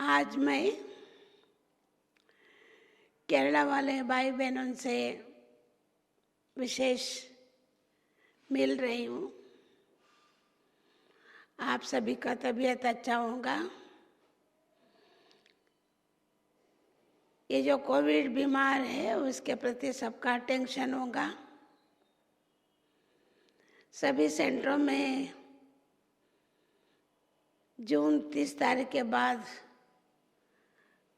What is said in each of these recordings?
आज मैं केरला वाले भाई बहनों से विशेष मिल रही हूँ। आप सभी का तबीयत अच्छा होगा। ये जो कोविड बीमार है उसके प्रति सबका टेंशन होगा। सभी सेंटरों में जून 30 तारीख के बाद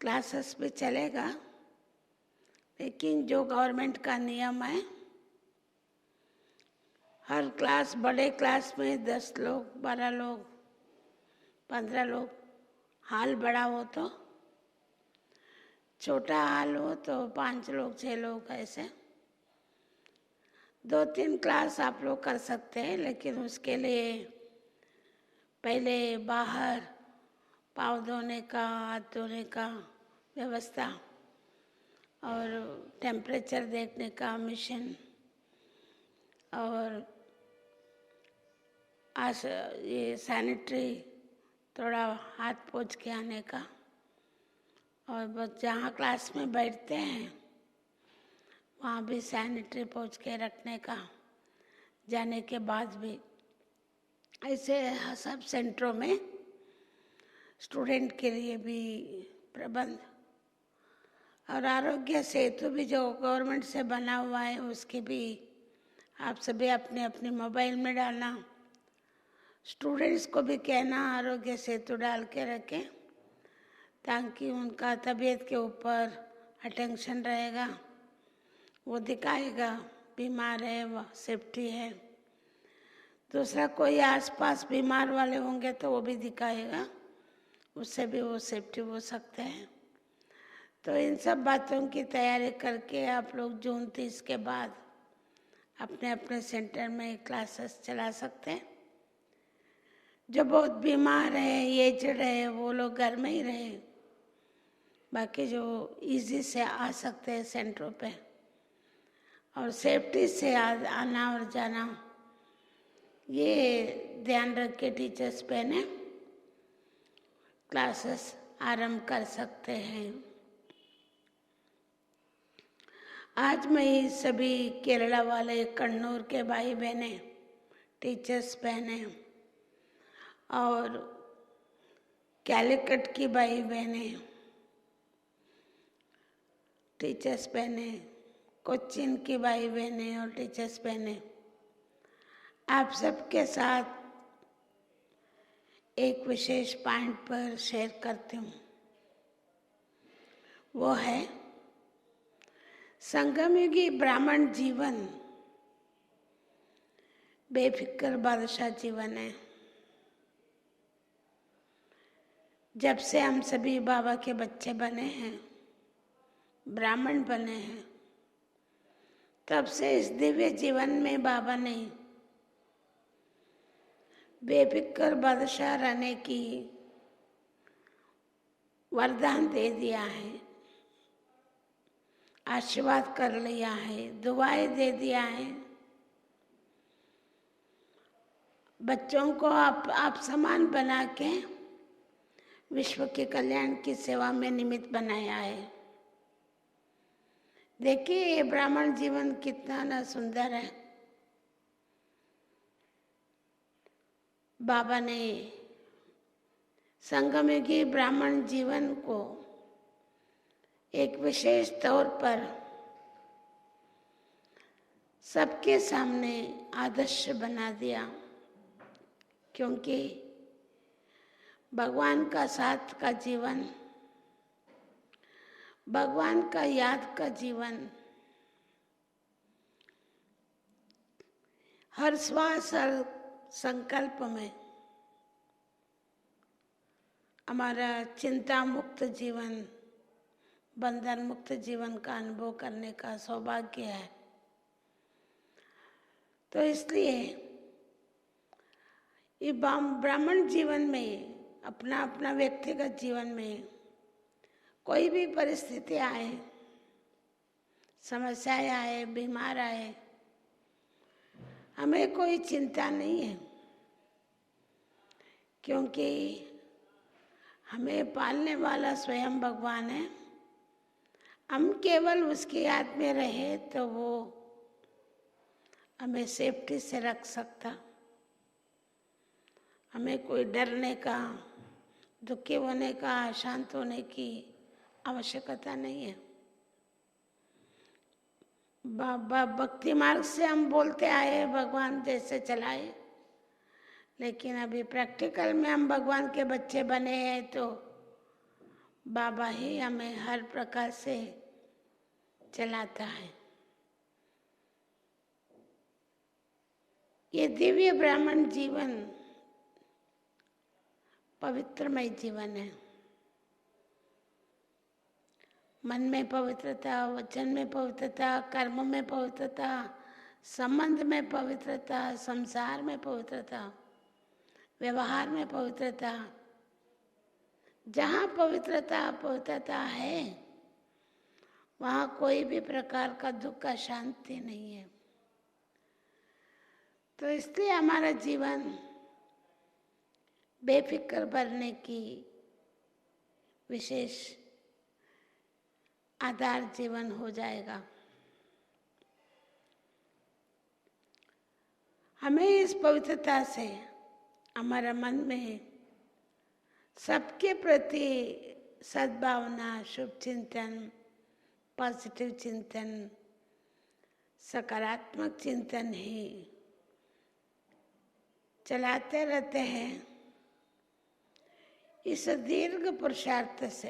क्लासेस भी चलेगा, लेकिन जो गवर्नमेंट का नियम है, हर क्लास, बड़े क्लास में 10 लोग, 12 लोग, 15 लोग, हाल बड़ा हो तो, छोटा हाल हो तो 5 लोग, 6 लोग, ऐसे 2-3 क्लास आप लोग कर सकते हैं। लेकिन उसके लिए पहले बाहर पाँव धोने का, हाथ धोने का व्यवस्था और टेम्परेचर देखने का मशीन और ये सैनिटरी, थोड़ा हाथ पोंछ के आने का, और बस जहाँ क्लास में बैठते हैं वहाँ भी सैनिटरी पोंछ के रखने का, जाने के बाद भी। ऐसे सब सेंटरों में स्टूडेंट के लिए भी प्रबंध, और आरोग्य सेतु भी जो गवर्नमेंट से बना हुआ है उसकी भी आप सभी अपने अपने मोबाइल में डालना। स्टूडेंट्स को भी कहना आरोग्य सेतु डाल के रखें, ताकि उनका तबीयत के ऊपर अटेंशन रहेगा, वो दिखाएगा बीमार है, वो सेफ्टी है। दूसरा कोई आसपास बीमार वाले होंगे तो वो भी दिखाएगा, उससे भी वो सेफ्टी हो सकते हैं। तो इन सब बातों की तैयारी करके आप लोग जून 30 के बाद अपने अपने सेंटर में क्लासेस चला सकते हैं। जो बहुत बीमार है, एजड है, वो लोग घर में ही रहे। बाकी जो इजी से आ सकते हैं सेंटरों पे और सेफ्टी से आना और जाना, ये ध्यान रख के टीचर्स पहने क्लासेस आरंभ कर सकते हैं। आज मैं सभी केरला वाले, कन्नूर के भाई बहने, टीचर्स बहने और कैलिकट की भाई बहने, टीचर्स बहने, कोच्चिन की भाई बहने और टीचर्स बहने, आप सबके साथ एक विशेष पॉइंट पर शेयर करती हूँ। वो है संगमयुगी ब्राह्मण जीवन बेफिक्र बादशाह जीवन है। जब से हम सभी बाबा के बच्चे बने हैं, ब्राह्मण बने हैं, तब से इस दिव्य जीवन में बाबा ने बेफिक्र बादशाह रहने की वरदान दे दिया है, आशीर्वाद कर लिया है, दुआएं दे दिया है। बच्चों को आप समान बना के विश्व के कल्याण की सेवा में निमित्त बनाया है। देखिए ये ब्राह्मण जीवन कितना ना सुंदर है। बाबा ने संगमयुगी ब्राह्मण जीवन को एक विशेष तौर पर सबके सामने आदर्श बना दिया, क्योंकि भगवान का साथ का जीवन, भगवान का याद का जीवन, हर श्वास, हर संकल्प में हमारा चिंता मुक्त जीवन, बंधन मुक्त जीवन का अनुभव करने का सौभाग्य है। तो इसलिए ये ब्राह्मण जीवन में, अपना अपना व्यक्तिगत जीवन में कोई भी परिस्थिति आए, समस्याएं आए, बीमार आए, हमें कोई चिंता नहीं है, क्योंकि हमें पालने वाला स्वयं भगवान है। हम केवल उसकी याद में रहे तो वो हमें सेफ्टी से रख सकता। हमें कोई डरने का, दुखी होने का, शांत होने की आवश्यकता नहीं है। भक्ति मार्ग से हम बोलते आए, भगवान जैसे चलाए, लेकिन अभी प्रैक्टिकल में हम भगवान के बच्चे बने हैं तो बाबा ही हमें हर प्रकार से चलाता है। ये दिव्य ब्राह्मण जीवन पवित्रमय जीवन है। मन में पवित्रता, वचन में पवित्रता, कर्म में पवित्रता, संबंध में पवित्रता, संसार में पवित्रता, व्यवहार में पवित्रता। जहाँ पवित्रता है वहाँ कोई भी प्रकार का दुख का शांति नहीं है। तो इसलिए हमारा जीवन बेफिक्र बनने की विशेष आधार जीवन हो जाएगा। हमें इस पवित्रता से हमारा मन में सबके प्रति सद्भावना, शुभ चिंतन, पॉजिटिव चिंतन, सकारात्मक चिंतन ही चलाते रहते हैं। इस दीर्घ पुरुषार्थ से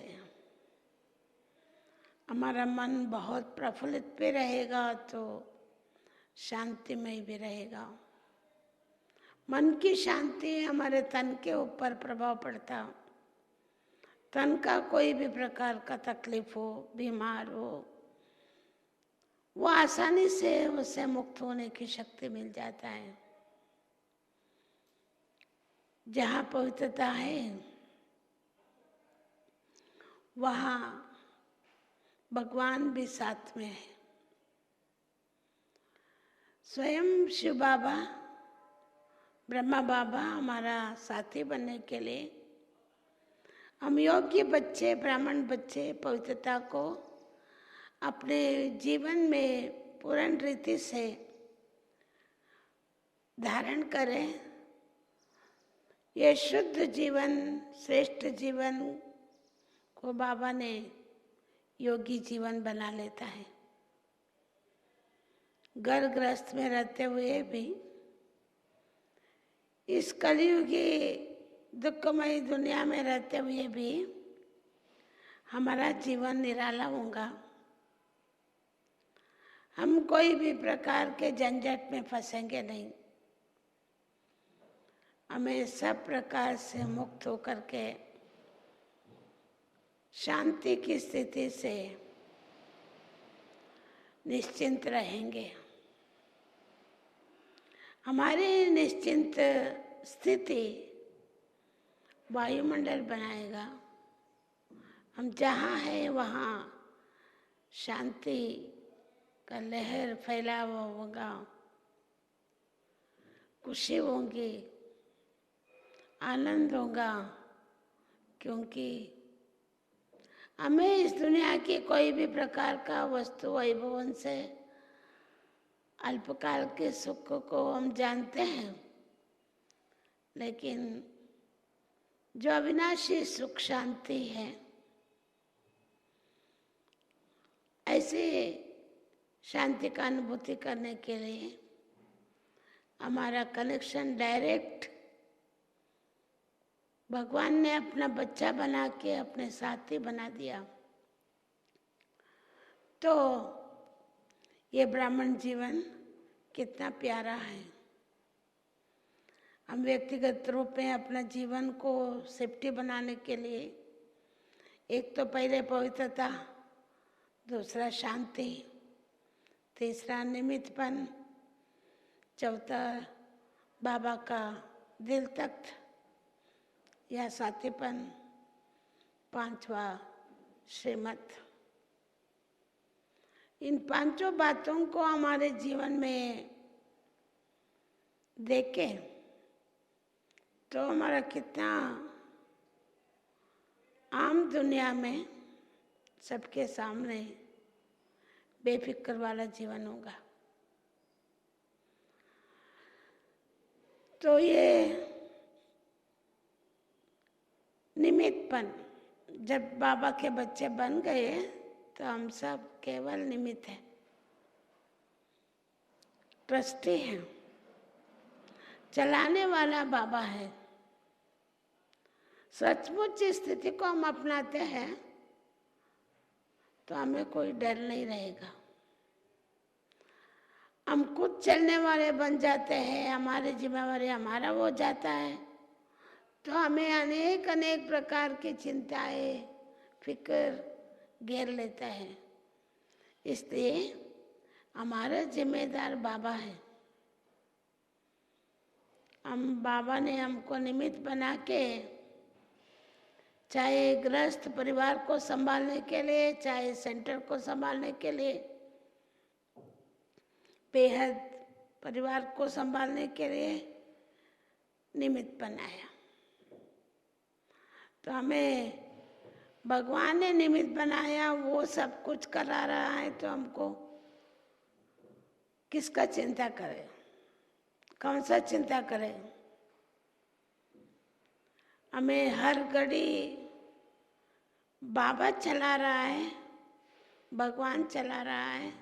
हमारा मन बहुत प्रफुल्लित भी रहेगा तो शांतिमय भी रहेगा। मन की शांति हमारे तन के ऊपर प्रभाव पड़ता। तन का कोई भी प्रकार का तकलीफ हो, बीमार हो, वो आसानी से उससे मुक्त होने की शक्ति मिल जाता है। जहाँ पवित्रता है वहाँ भगवान भी साथ में है। स्वयं शिव बाबा, ब्रह्मा बाबा हमारा साथी बनने के लिए हम योग्य बच्चे, ब्राह्मण बच्चे पवित्रता को अपने जीवन में पूर्ण रीति से धारण करें। ये शुद्ध जीवन, श्रेष्ठ जीवन को बाबा ने योगी जीवन बना लेता है। घर गृहस्थ में रहते हुए भी, इस कलियुगी दुखमयी दुनिया में रहते हुए भी हमारा जीवन निराला होगा। हम कोई भी प्रकार के झंझट में फंसेंगे नहीं। हमें सब प्रकार से मुक्त होकर के शांति की स्थिति से निश्चिंत रहेंगे। हमारी निश्चिंत स्थिति वायुमंडल बनाएगा। हम जहाँ हैं वहाँ शांति का लहर फैला हुआ होगा, खुशी होगी, आनंद होगा, क्योंकि हमें इस दुनिया की कोई भी प्रकार का वस्तु वैभवन से अल्पकाल के सुख को हम जानते हैं, लेकिन जो अविनाशी सुख शांति है, ऐसी शांति का अनुभूति करने के लिए हमारा कनेक्शन डायरेक्ट भगवान ने अपना बच्चा बना के अपने साथी बना दिया। तो ये ब्राह्मण जीवन कितना प्यारा है। हम व्यक्तिगत रूप में अपना जीवन को सेफ्टी बनाने के लिए एक तो पहले पवित्रता, दूसरा शांति, तीसरा निमित्तपन, चौथा बाबा का दिल तख्त या साथीपन, पांचवा श्रीमत। इन पांचों बातों को हमारे जीवन में देखें तो हमारा कितना दुनिया में सबके सामने बेफिक्र वाला जीवन होगा। तो ये निमित्तपन, जब बाबा के बच्चे बन गए तो हम सब केवल निमित्त हैं, ट्रस्टी हैं। चलाने वाला बाबा है। सचमुच इस स्थिति को हम अपनाते हैं तो हमें कोई डर नहीं रहेगा। हम खुद चलने वाले बन जाते हैं, हमारी जिम्मेवारी हमारा हो जाता है, तो हमें अनेक अनेक प्रकार की चिंताएं, फिक्र घेर लेता है। इसलिए हमारा जिम्मेदार बाबा है। बाबा ने हमको निमित्त बना के, चाहे गृहस्थ परिवार को संभालने के लिए, चाहे सेंटर को संभालने के लिए, बेहद परिवार को संभालने के लिए निमित्त बनाया। तो हमें भगवान ने निमित्त बनाया, वो सब कुछ करा रहा है, तो हमको किसका चिंता करें, कौन सा चिंता करें। हमें हर घड़ी बाबा चला रहा है, भगवान चला रहा है,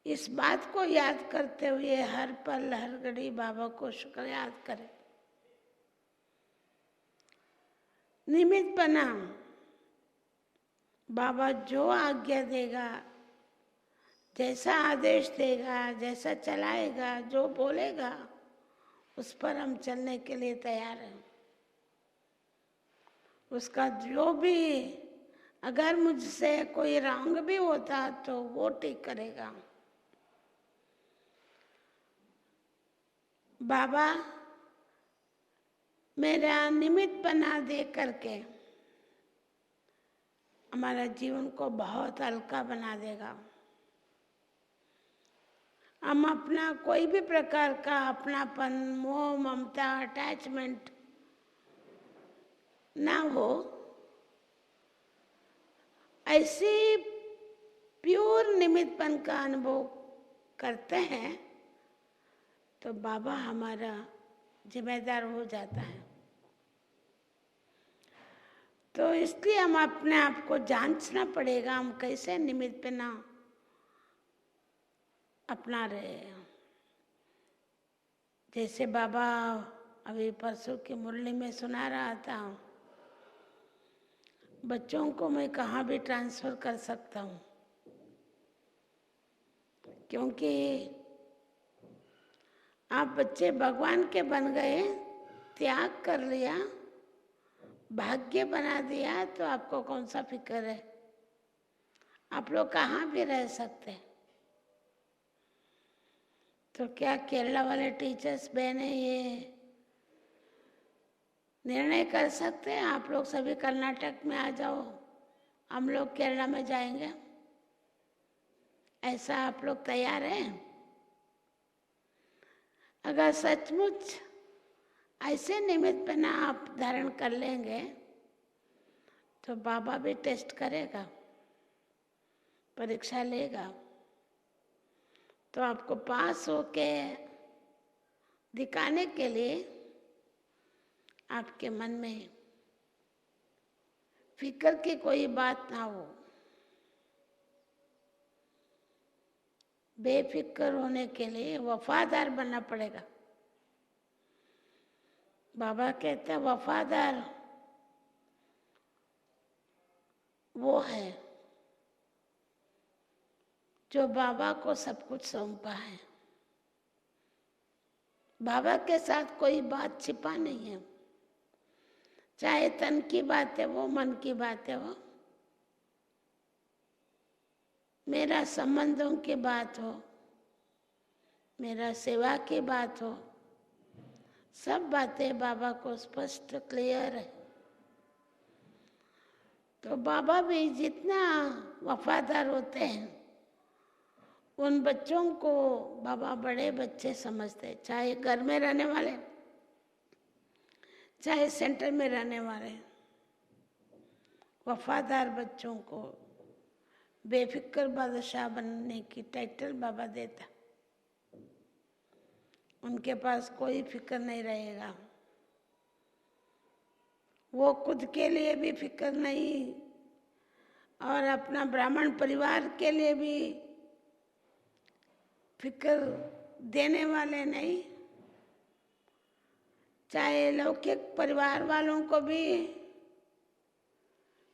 इस बात को याद करते हुए हर पल हर घड़ी बाबा को शुक्र याद करें। निमित्त बना, बाबा जो आज्ञा देगा, जैसा आदेश देगा, जैसा चलाएगा, जो बोलेगा, उस पर हम चलने के लिए तैयार हैं। उसका जो भी, अगर मुझसे कोई रॉन्ग भी होता तो वो ठीक करेगा। बाबा मेरा निमित्त बना दे करके हमारा जीवन को बहुत हल्का बना देगा। हम अपना कोई भी प्रकार का अपनापन, मोह, ममता, अटैचमेंट ना हो, ऐसी प्योर निमित्तपन का अनुभव करते हैं तो बाबा हमारा जिम्मेदार हो जाता है। तो इसलिए हम अपने आप को जांचना पड़ेगा, हम कैसे निमित्तपना अपना रहे हैं। जैसे बाबा अभी परसों की मुरली में सुना रहा था, बच्चों को मैं कहाँ भी ट्रांसफर कर सकता हूँ, क्योंकि आप बच्चे भगवान के बन गए, त्याग कर लिया, भाग्य बना दिया, तो आपको कौन सा फिक्र है। आप लोग कहाँ भी रह सकते हैं। तो क्या केरला वाले टीचर्स बहने ये निर्णय कर सकते हैं आप लोग सभी कर्नाटक में आ जाओ, हम लोग केरला में जाएंगे, ऐसा आप लोग तैयार हैं? अगर सचमुच ऐसे निमित्त बना आप धारण कर लेंगे तो बाबा भी टेस्ट करेगा, परीक्षा लेगा, तो आपको पास होके दिखाने के लिए आपके मन में फिक्र की कोई बात ना हो, बेफिक्र होने के लिए वफादार बनना पड़ेगा। बाबा कहते हैं वफादार वो है जो बाबा को सब कुछ सौंपा है। बाबा के साथ कोई बात छिपा नहीं है, चाहे तन की बात है वो, मन की बात है वो, मेरा संबंधों की बात हो, मेरा सेवा की बात हो, सब बातें बाबा को स्पष्ट क्लियर है। तो बाबा भी जितना वफादार होते हैं, उन बच्चों को बाबा बड़े बच्चे समझते हैं, चाहे घर में रहने वाले, चाहे सेंटर में रहने वाले। वफादार बच्चों को बेफिक्र बादशाह बनने की टाइटल बाबा देता। उनके पास कोई फिक्र नहीं रहेगा, वो खुद के लिए भी फिक्र नहीं और अपना ब्राह्मण परिवार के लिए भी फिक्र देने वाले नहीं, चाहे लौकिक परिवार वालों को भी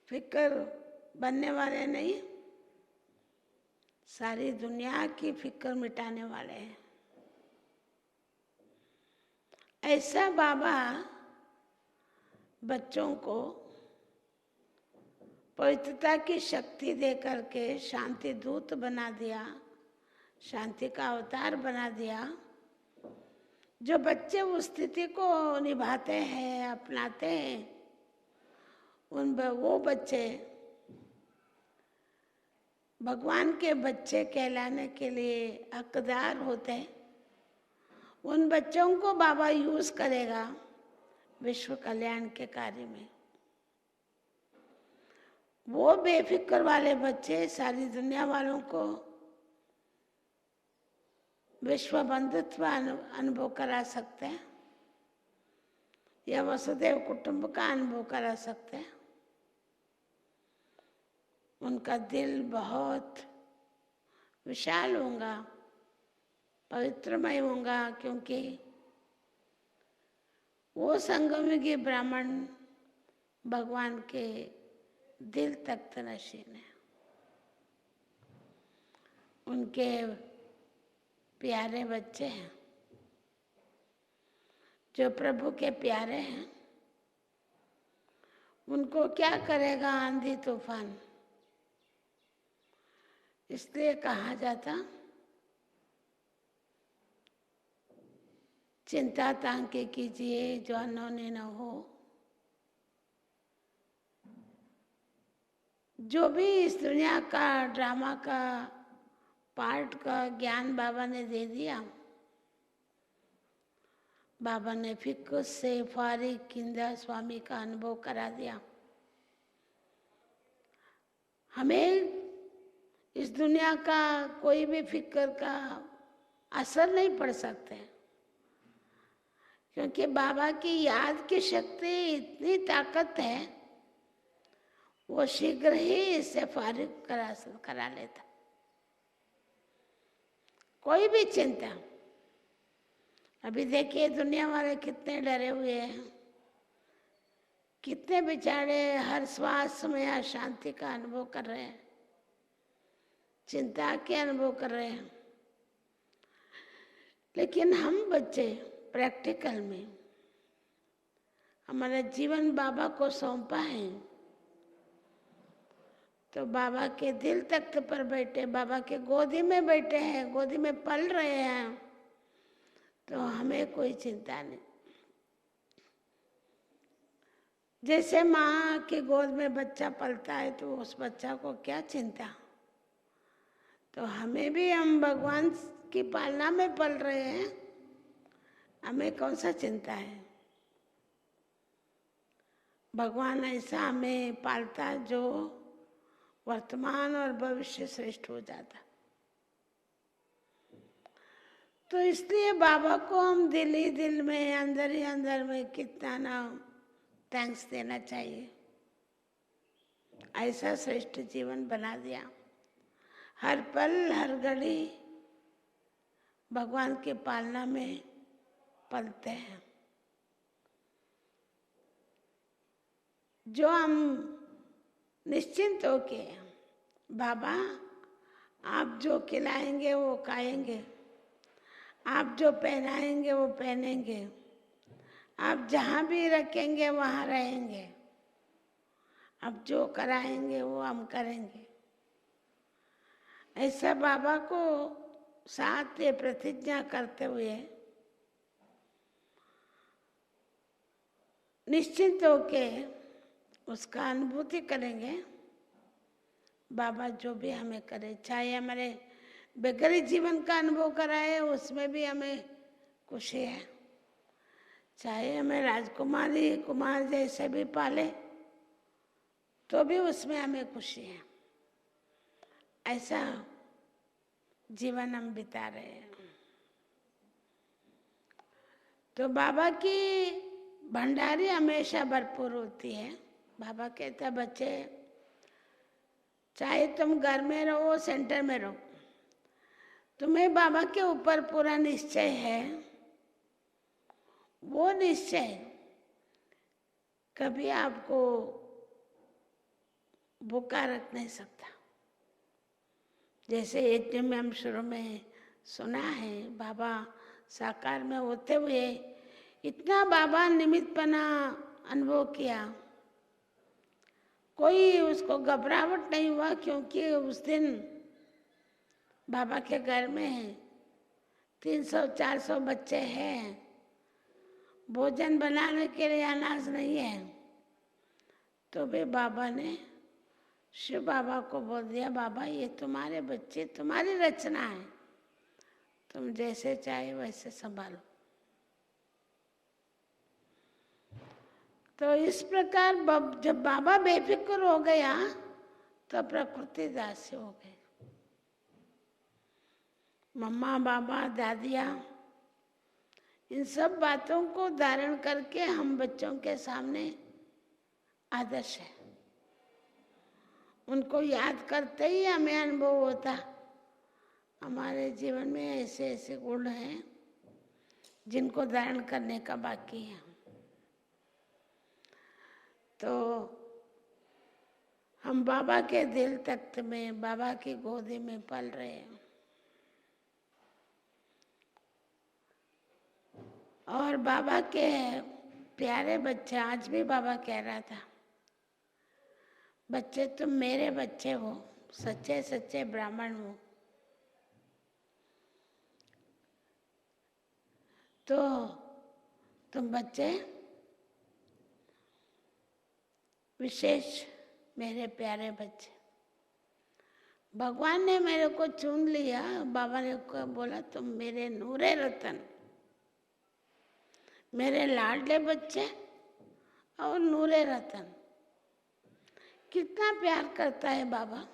फिक्र बनने वाले नहीं, सारी दुनिया की फिक्र मिटाने वाले हैं। ऐसा बाबा बच्चों को पवित्रता की शक्ति दे करके शांति दूत बना दिया, शांति का अवतार बना दिया। जो बच्चे उस स्थिति को निभाते हैं, अपनाते हैं, वो बच्चे भगवान के बच्चे कहलाने के लिए हकदार होते हैं। उन बच्चों को बाबा यूज करेगा विश्व कल्याण के कार्य में। वो बेफिक्र वाले बच्चे सारी दुनिया वालों को विश्व बंधुत्व अनुभव करा सकते हैं या वसुदेव कुटुंब का अनुभव करा सकते हैं। उनका दिल बहुत विशाल होगा, पवित्रमय होगा, क्योंकि वो संगमयुगी ब्राह्मण भगवान के दिल तक तनशीन है। उनके प्यारे बच्चे हैं, जो प्रभु के प्यारे हैं। उनको क्या करेगा आंधी तूफान? इसलिए कहा जाता चिंता तांके कीजिए जो अनहोनी न हो। जो भी इस दुनिया का ड्रामा का पार्ट का ज्ञान बाबा ने दे दिया, बाबा ने फिक्र से फारिग किंदा स्वामी का अनुभव करा दिया। हमें इस दुनिया का कोई भी फिक्र का असर नहीं पड़ सकते, क्योंकि बाबा की याद की शक्ति इतनी ताकत है, वो शीघ्र ही इससे फारिग करा लेता। कोई भी चिंता, अभी देखिए दुनिया वाले कितने डरे हुए हैं, कितने बेचारे हर श्वास में अशांति का अनुभव कर रहे हैं, चिंता के अनुभव कर रहे हैं। लेकिन हम बच्चे प्रैक्टिकल में हमारा जीवन बाबा को सौंपा है, तो बाबा के दिल तख्त पर बैठे, बाबा के गोदी में बैठे हैं, गोदी में पल रहे हैं, तो हमें कोई चिंता नहीं। जैसे माँ के गोद में बच्चा पलता है तो उस बच्चा को क्या चिंता, तो हमें भी, हम भगवान की पालना में पल रहे हैं, हमें कौन सा चिंता है। भगवान ऐसा हमें पालता जो वर्तमान और भविष्य श्रेष्ठ हो जाता। तो इसलिए बाबा को हम दिल ही दिल में, अंदर ही अंदर में कितना ना थैंक्स देना चाहिए। ऐसा श्रेष्ठ जीवन बना दिया, हर पल हर घड़ी भगवान की पालना में पलते हैं। जो हम निश्चिंत होके, बाबा आप जो खिलाएंगे वो खाएंगे, आप जो पहनाएंगे वो पहनेंगे, आप जहाँ भी रखेंगे वहाँ रहेंगे, आप जो कराएंगे वो हम करेंगे। ऐसा बाबा को साथ ये प्रतिज्ञा करते हुए निश्चिंत होके उसका अनुभूति करेंगे। बाबा जो भी हमें करे, चाहे हमारे बेघरी जीवन का अनुभव कराए, उसमें भी हमें खुशी है, चाहे हमें राजकुमारी कुमार जैसे भी पाले, तो भी उसमें हमें खुशी है। ऐसा जीवन हम बिता रहे हैं। तो बाबा की भंडारी हमेशा भरपूर होती है। बाबा कहते हैं बच्चे, चाहे तुम घर में रहो सेंटर में रहो, तुम्हें बाबा के ऊपर पूरा निश्चय है। वो निश्चय कभी आपको भूखा रख नहीं सकता। जैसे यज्ञ में हम शुरू में सुना है, बाबा साकार में होते हुए इतना बाबा निमित्तपना अनुभव किया, कोई उसको घबराहट नहीं हुआ, क्योंकि उस दिन बाबा के घर में 300-400 बच्चे हैं, भोजन बनाने के लिए अनाज नहीं है। तो भी बाबा ने शिव बाबा को बोल दिया, बाबा ये तुम्हारे बच्चे, तुम्हारी रचना है, तुम जैसे चाहे वैसे संभालो। तो इस प्रकार जब बाबा बेफिक्र हो गया तो प्रकृति दासी हो गई। मम्मा, बाबा, दादिया, इन सब बातों को धारण करके हम बच्चों के सामने आदर्श है। उनको याद करते ही हमें अनुभव होता, हमारे जीवन में ऐसे ऐसे गुण हैं जिनको धारण करने का बाकी है। तो हम बाबा के दिल तख्त में, बाबा की गोदी में पल रहे हैं। और बाबा के प्यारे बच्चे, आज भी बाबा कह रहा था, बच्चे तुम मेरे बच्चे हो, सच्चे सच्चे ब्राह्मण हो। तो तुम बच्चे विशेष, मेरे प्यारे बच्चे। भगवान ने मेरे को चुन लिया। बाबा ने को बोला तुम मेरे नूरे रतन, मेरे लाडले बच्चे और नूरे रतन। कितना प्यार करता है बाबा।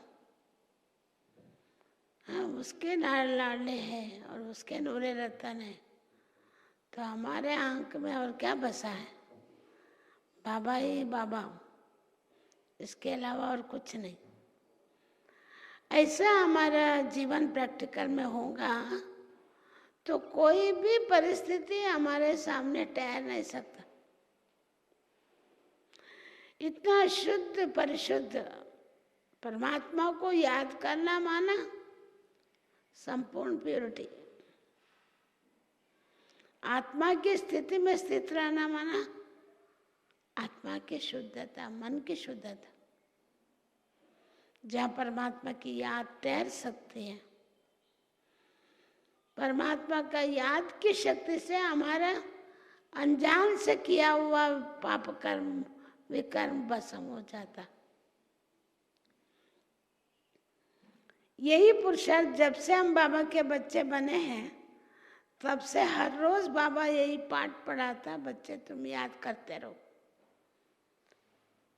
हाँ, उसके लाडले हैं और उसके नूरे रतन है, तो हमारे आंख में और क्या बसा है? बाबा ही बाबा, इसके अलावा और कुछ नहीं। ऐसा हमारा जीवन प्रैक्टिकल में होगा तो कोई भी परिस्थिति हमारे सामने ठहर नहीं सकता। इतना शुद्ध परिशुद्ध परमात्मा को याद करना माना संपूर्ण प्योरिटी। आत्मा की स्थिति में स्थित रहना माना आत्मा की शुद्धता, मन की शुद्धता, जहाँ परमात्मा की याद तैर सकती है। परमात्मा का याद की शक्ति से हमारा अनजान से किया हुआ पाप कर्म विकर्म भस्म हो जाता। यही पुरुषार्थ जब से हम बाबा के बच्चे बने हैं तब से हर रोज बाबा यही पाठ पढ़ाता, बच्चे तुम याद करते रहो।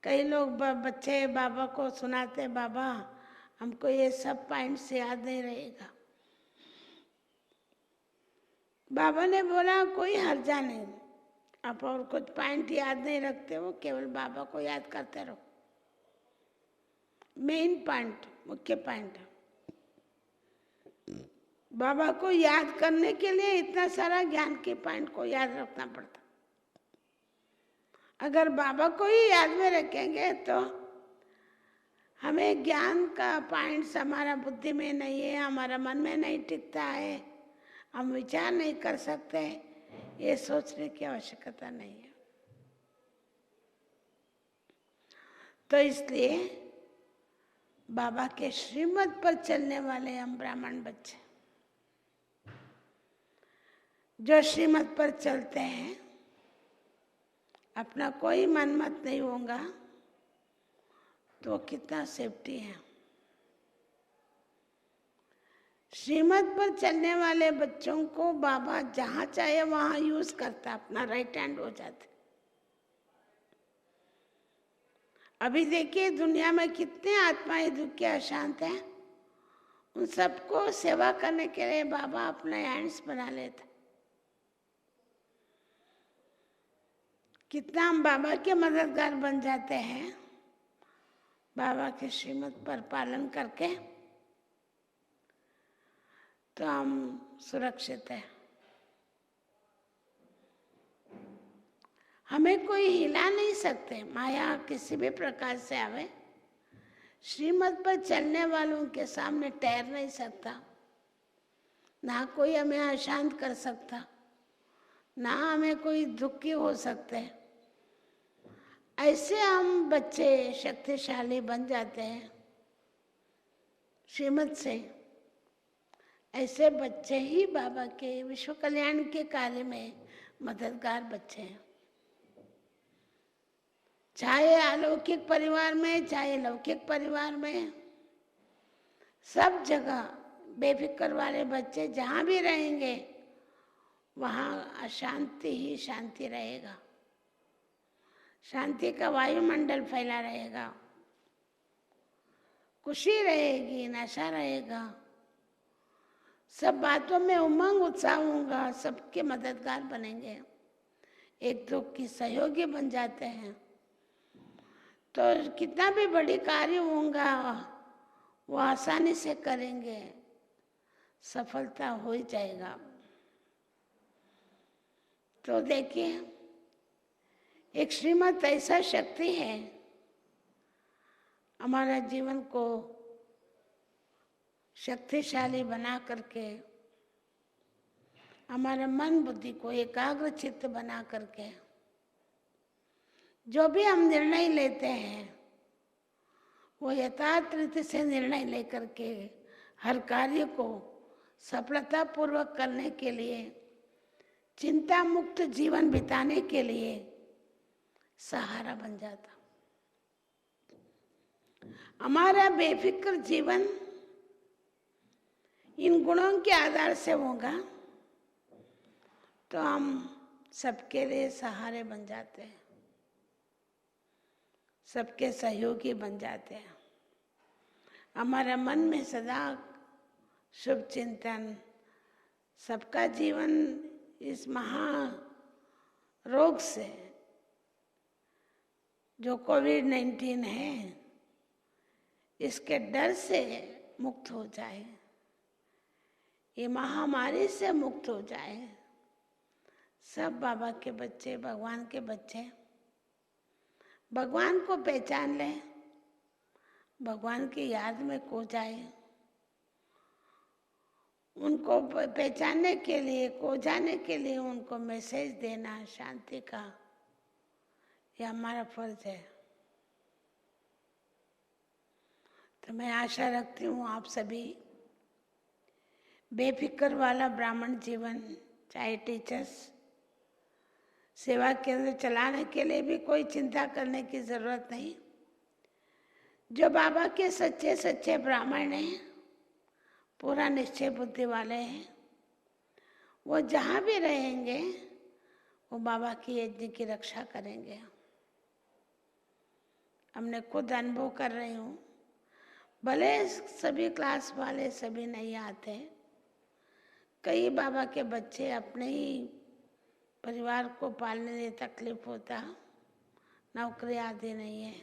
कई लोग बच्चे बाबा को सुनाते, बाबा हमको ये सब पॉइंट्स याद नहीं रहेगा। बाबा ने बोला कोई हर्जा नहीं, आप और कुछ पॉइंट याद नहीं रखते हो, केवल बाबा को याद करते रहो। मेन पॉइंट, मुख्य पॉइंट। बाबा को याद करने के लिए इतना सारा ज्ञान के पॉइंट को याद रखना पड़ता। अगर बाबा को ही याद में रखेंगे तो हमें ज्ञान का पॉइंट्स हमारा बुद्धि में नहीं है, हमारा मन में नहीं टिकता है, हम विचार नहीं कर सकते, ये सोचने की आवश्यकता नहीं है। तो इसलिए बाबा के श्रीमत पर चलने वाले हम ब्राह्मण बच्चे, जो श्रीमत पर चलते हैं, अपना कोई मन मत नहीं होगा तो कितना सेफ्टी है। श्रीमत पर चलने वाले बच्चों को बाबा जहां चाहे वहां यूज करता, अपना राइट हैंड हो जाते। अभी देखिए दुनिया में कितने आत्माएं दुखी अशांत हैं, उन सबको सेवा करने के लिए बाबा अपने हैंड्स बना लेते। कितना हम बाबा के मददगार बन जाते हैं, बाबा के श्रीमत पर पालन करके, तो हम सुरक्षित हैं। हमें कोई हिला नहीं सकते, माया किसी भी प्रकार से आवे, श्रीमत पर चलने वालों के सामने ठहर नहीं सकता। ना कोई हमें अशांत कर सकता, ना हमें कोई दुखी हो सकते। ऐसे हम बच्चे शक्तिशाली बन जाते हैं श्रीमत से। ऐसे बच्चे ही बाबा के विश्व कल्याण के कार्य में मददगार बच्चे हैं। चाहे अलौकिक परिवार में, चाहे लौकिक परिवार में, सब जगह बेफिक्र वाले बच्चे जहाँ भी रहेंगे वहाँ अशांति ही शांति रहेगा, शांति का वायुमंडल फैला रहेगा, खुशी रहेगी, नशा रहेगा, सब बातों में उमंग उत्साह होगा, सबके मददगार बनेंगे, एक दूसरे की सहयोगी बन जाते हैं। तो कितना भी बड़ी कार्य होगा वो आसानी से करेंगे, सफलता हो ही जाएगा। तो देखिए एक श्रीमत ऐसा शक्ति है, हमारा जीवन को शक्तिशाली बना करके, हमारे मन बुद्धि को एकाग्र चित्त बना करके जो भी हम निर्णय लेते हैं वो यथार्थ रीति से निर्णय लेकर के हर कार्य को सफलतापूर्वक करने के लिए, चिंता मुक्त जीवन बिताने के लिए सहारा बन जाता। हमारा बेफिक्र जीवन इन गुणों के आधार से होगा तो हम सबके लिए सहारे बन जाते हैं, सबके सहयोगी बन जाते हैं। हमारे मन में सदा शुभ चिंतन, सबका जीवन इस महा रोग से जो कोविड-19 है, इसके डर से मुक्त हो जाए, ये महामारी से मुक्त हो जाए। सब बाबा के बच्चे, भगवान के बच्चे भगवान को पहचान लें, भगवान की याद में खो जाए। उनको पहचानने के लिए, खो जाने के लिए उनको मैसेज देना शांति का, यह हमारा फर्ज है। तो मैं आशा रखती हूँ आप सभी बेफिक्र वाला ब्राह्मण जीवन, चाहे टीचर्स, सेवा केंद्र चलाने के लिए भी कोई चिंता करने की जरूरत नहीं। जो बाबा के सच्चे सच्चे ब्राह्मण हैं, पूरा निश्चय बुद्धि वाले हैं, वो जहाँ भी रहेंगे वो बाबा की यज्ञ की रक्षा करेंगे। हमने खुद अनुभव कर रही हूँ। भले सभी क्लास वाले सभी नहीं आते, कई बाबा के बच्चे अपने ही परिवार को पालने में तकलीफ होता, नौकरी आदि नहीं है,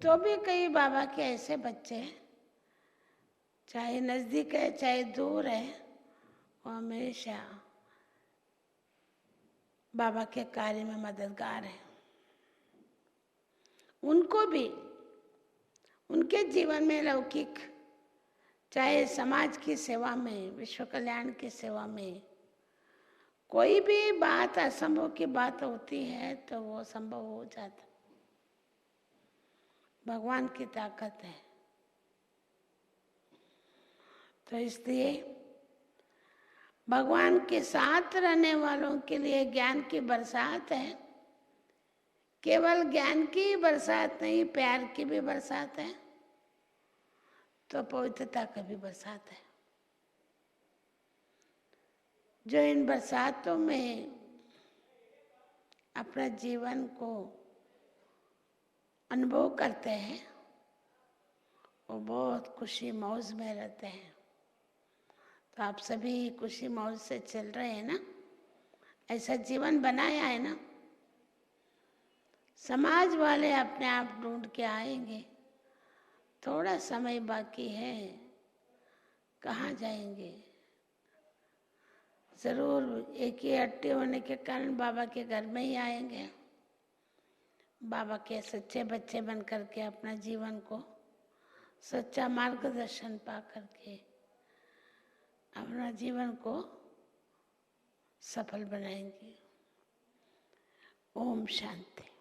तो भी कई बाबा के ऐसे बच्चे, चाहे नजदीक है चाहे दूर है, वो हमेशा बाबा के कार्य में मददगार है। उनको भी उनके जीवन में लौकिक, चाहे समाज की सेवा में, विश्व कल्याण की सेवा में, कोई भी बात असंभव की बात होती है तो वो संभव हो जाता। भगवान की ताकत है। तो इसलिए भगवान के साथ रहने वालों के लिए ज्ञान की बरसात है। केवल ज्ञान की बरसात नहीं, प्यार की भी बरसात है, तो पवित्रता की भी बरसात है। जो इन बरसातों में अपना जीवन को अनुभव करते हैं वो बहुत खुशी मौज में रहते हैं। तो आप सभी खुशी मौज से चल रहे हैं ना, ऐसा जीवन बनाया है ना। समाज वाले अपने आप ढूंढ के आएंगे, थोड़ा समय बाकी है, कहाँ जाएंगे। जरूर एक ही हट्टी होने के कारण बाबा के घर में ही आएंगे, बाबा के सच्चे बच्चे बन करके अपना जीवन को सच्चा मार्गदर्शन पा करके अपना जीवन को सफल बनाएंगे। ओम शांति।